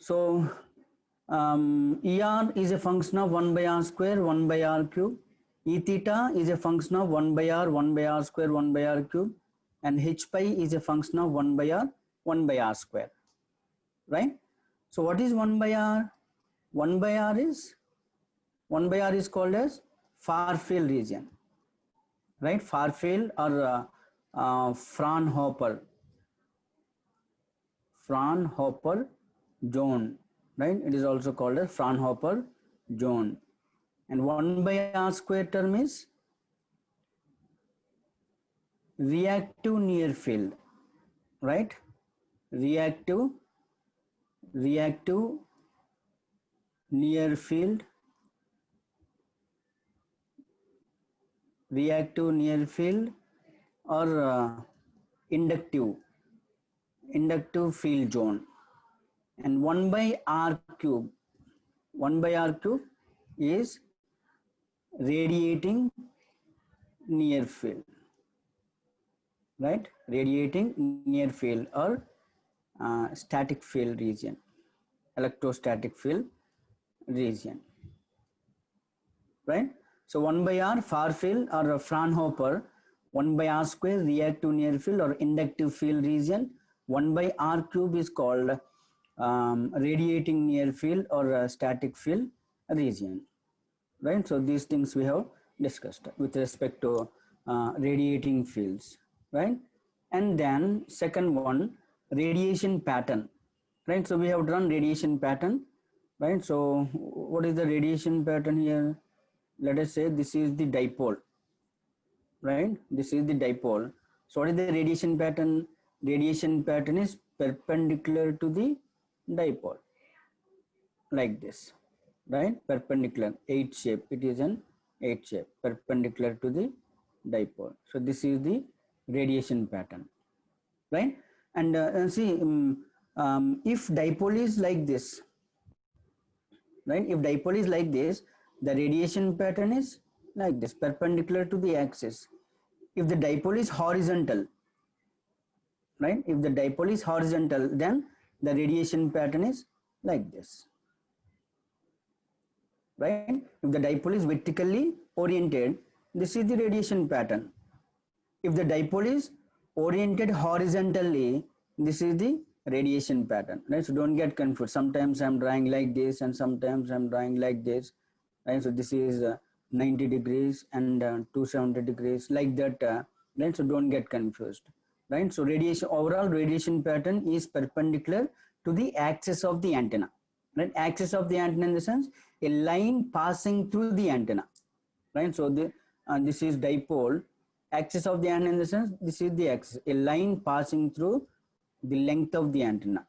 So ER is a function of 1 by r square, 1 by r cube. E theta is a function of 1 by r, 1 by r square, 1 by r cube. And H pi is a function of 1 by r, 1 by r square. Right? So what is 1 by r? 1 by r is called as far field region. Right? Far field or Fraunhofer zone, right? It is also called as Fraunhofer zone. And 1 by r square term is reactive near field, right? Reactive near field, or inductive field zone. And 1 by r cube is radiating near field, right? Radiating near field or static field region, electrostatic field region, right? So 1 by r far field or Fraunhofer, 1 by r square reactive near field or inductive field region, 1 by r cube is called radiating near field or static field region, right? So these things we have discussed with respect to radiating fields, right? And then second one, radiation pattern, right? So we have drawn radiation pattern, right? So what is the radiation pattern here? Let us say this is the dipole, right? This is the dipole. So what is the radiation pattern? Radiation pattern is perpendicular to the dipole, like this, right? Perpendicular, H shape. It is an H shape, perpendicular to the dipole. So this is the radiation pattern, right? And see, if dipole is like this, right? If dipole is like this, the radiation pattern is like this, perpendicular to the axis. If the dipole is horizontal, right? If the dipole is horizontal, then the radiation pattern is like this, right? If the dipole is vertically oriented, this is the radiation pattern. If the dipole is oriented horizontally, this is the radiation pattern, right? So don't get confused. Sometimes I'm drawing like this and sometimes I'm drawing like this, right? So this is 90 degrees and 270 degrees, like that, right? So don't get confused, right? So overall radiation pattern is perpendicular to the axis of the antenna, right? Axis of the antenna in the sense a line passing through the antenna, right? So this is dipole. Axis of the antenna in the sense this is the axis, a line passing through the length of the antenna,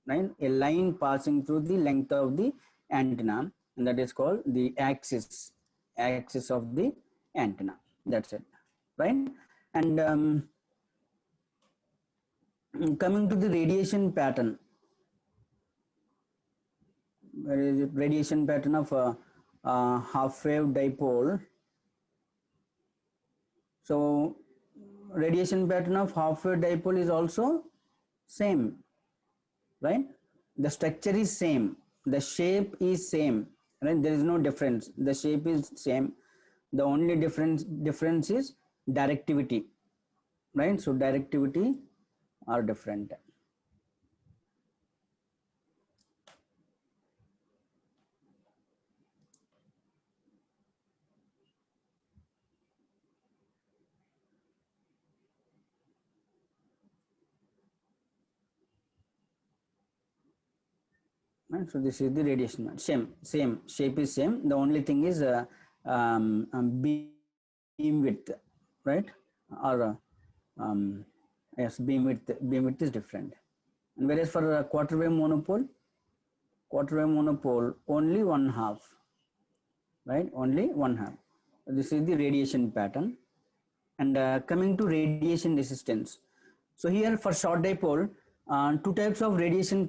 right? A line passing through the length of the antenna, and that is called the axis of the antenna. That's it, right? And coming to the radiation pattern, where is it? Radiation pattern of half wave dipole. So radiation pattern of half wave dipole is also same, right? The structure is same, the shape is same, right? There is no difference. The shape is same. The only difference is directivity, right? So directivity are different. Right? So this is the radiation. Same shape is same. The only thing is beam width, right? Or yes, beam width is different. And whereas for quarter wave monopole only one half, right? Only one half. This is the radiation pattern. And coming to radiation resistance. So here for short dipole, two types of radiation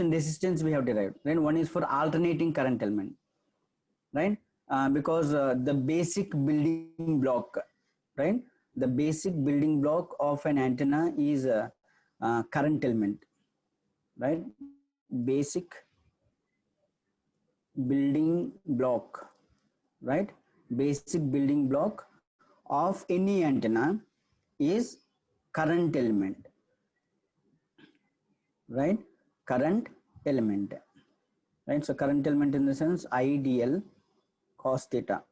resistance we have derived, right? One is for alternating current element, right? Because the basic building block, right? The basic building block of an antenna is current element, right? basic building block, right? Basic building block of any antenna is current element, right? Current element, right? So current element in the sense IDL cos theta,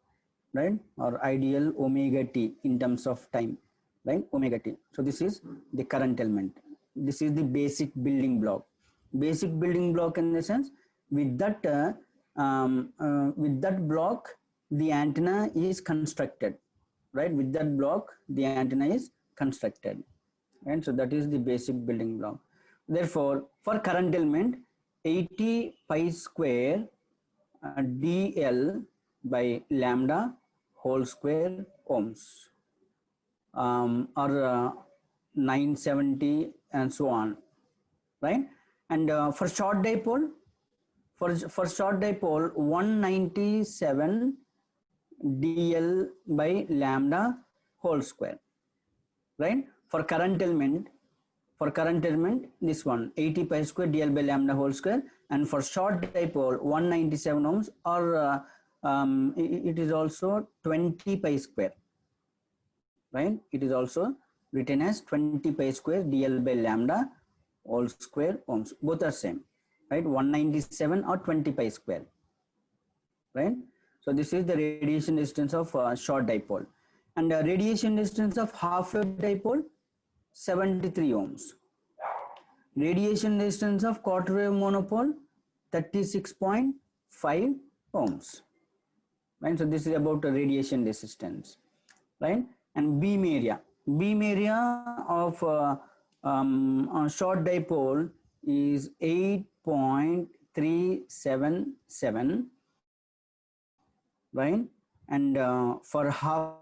right? Or IDL omega t in terms of time, right? Omega t. So this is the current element. This is the basic building block. Basic building block in the sense with that block the antenna is constructed, right? With that block the antenna is constructed, and so that is the basic building block. Therefore, for current element, 80 pi square dl by lambda whole square ohms, or 970 and so on, right? And for short dipole, for short dipole, 197 dl by lambda whole square, right? For current element, this one 80 pi square dl by lambda whole square, and for short dipole 197 ohms, or it is also 20 pi square, right? It is also written as 20 pi square dl by lambda whole square ohms. Both are same, right? 197 or 20 pi square, right? So this is the radiation distance of short dipole, and radiation distance of half wave dipole 73 ohms. Radiation distance of quarter wave monopole 36.5 ohms, right? So this is about the radiation resistance, right? And beam area of short dipole is 8.377, right? And for half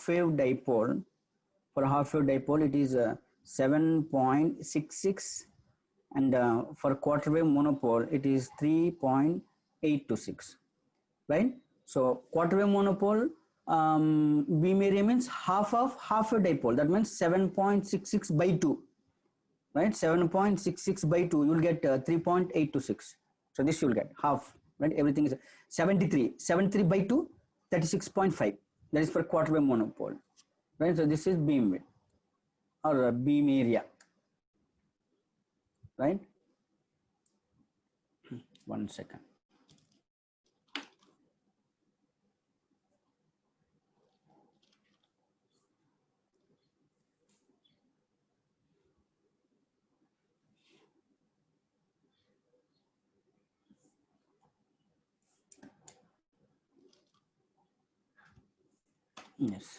wave dipole, it is 7.66, and for quarter wave monopole it is 3.826, right? So quarter wave monopole beam area means half of half a dipole, that means 7.66 by 2, right? 7.66 by 2, you will get 3.826. So this you will get half, right? Everything is 73 by 2, 36.5. That is for quarter wave monopole, right? So this is beam width or beam area, right? 1 second. Yes.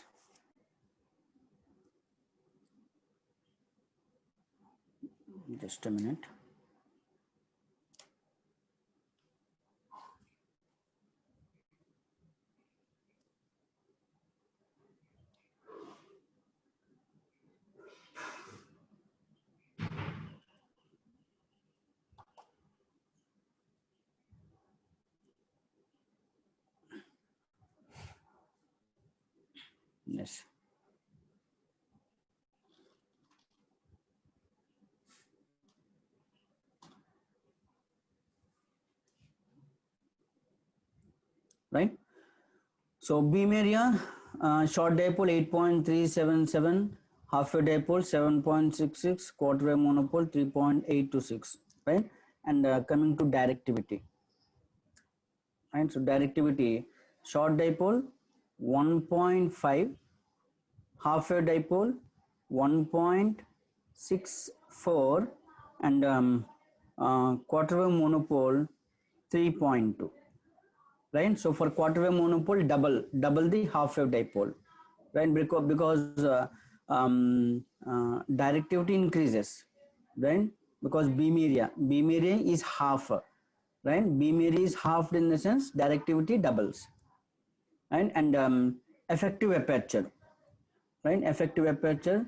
Just a minute. Yes. Right. So beam area, short dipole 8.377, half wave dipole 7.66, quarter wave monopole 3.826, right? And coming to directivity, right? So directivity, short dipole 1.5, half wave dipole 1.64, and quarter wave monopole 3.2. Right? So for quarter wave monopole, double the half wave dipole, right? Because directivity increases, right? Because beam area is half, right? Beam area is halved in the sense directivity doubles, right? And effective aperture, right? Effective aperture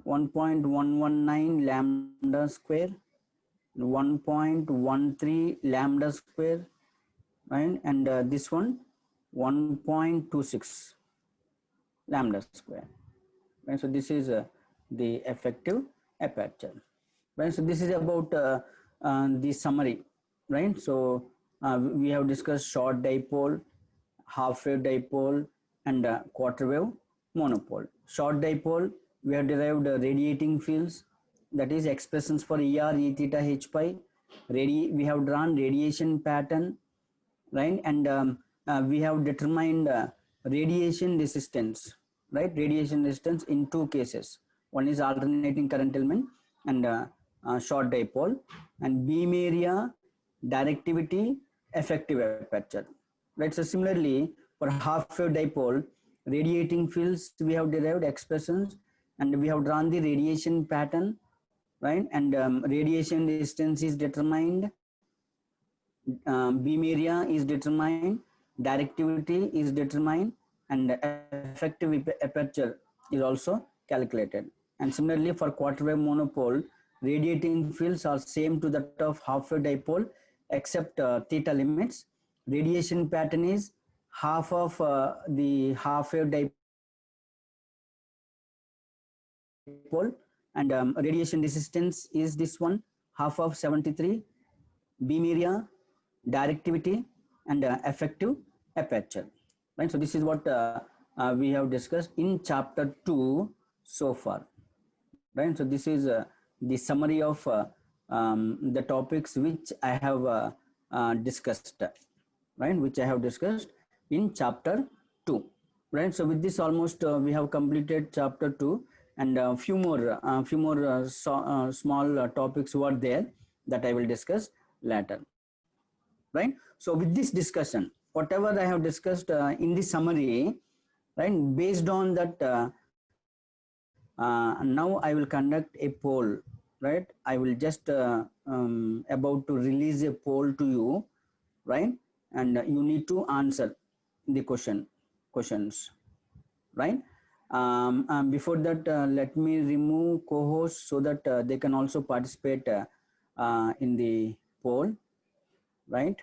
1.119 lambda square, 1.13 lambda square, right? And this one 1.26 lambda square, so this is the effective aperture. Right? So this is about the summary, right? So we have discussed short dipole, half wave dipole, and quarter wave monopole. Short dipole, we have derived radiating fields, that is expressions for ER, E theta, H pi. We have drawn radiation pattern, right? And we have determined radiation resistance, right? Radiation resistance in two cases. One is alternating current element and short dipole, and beam area, directivity, effective aperture, right? So similarly, for half wave dipole, radiating fields, we have derived expressions and we have drawn the radiation pattern, right? And radiation distance is determined, beam area is determined, directivity is determined, and effective aperture is also calculated. And similarly, for quarter wave monopole, radiating fields are same to that of half wave dipole, except theta limits. Radiation pattern is half of the half wave dipole, and radiation resistance is this one, half of 73, beam area, directivity, and effective aperture, right? So this is what we have discussed in chapter 2 so far, right? So this is the summary of the topics which I have discussed, right? Which I have discussed in chapter 2, right? So with this, almost we have completed chapter 2, and a few more small topics were there that I will discuss later, right? So with this discussion, whatever I have discussed in the summary, right, based on that, now I will conduct a poll, right? I will just about to release a poll to you, right? And you need to answer the questions, right? Before that, let me remove co-hosts so that they can also participate in the poll, right?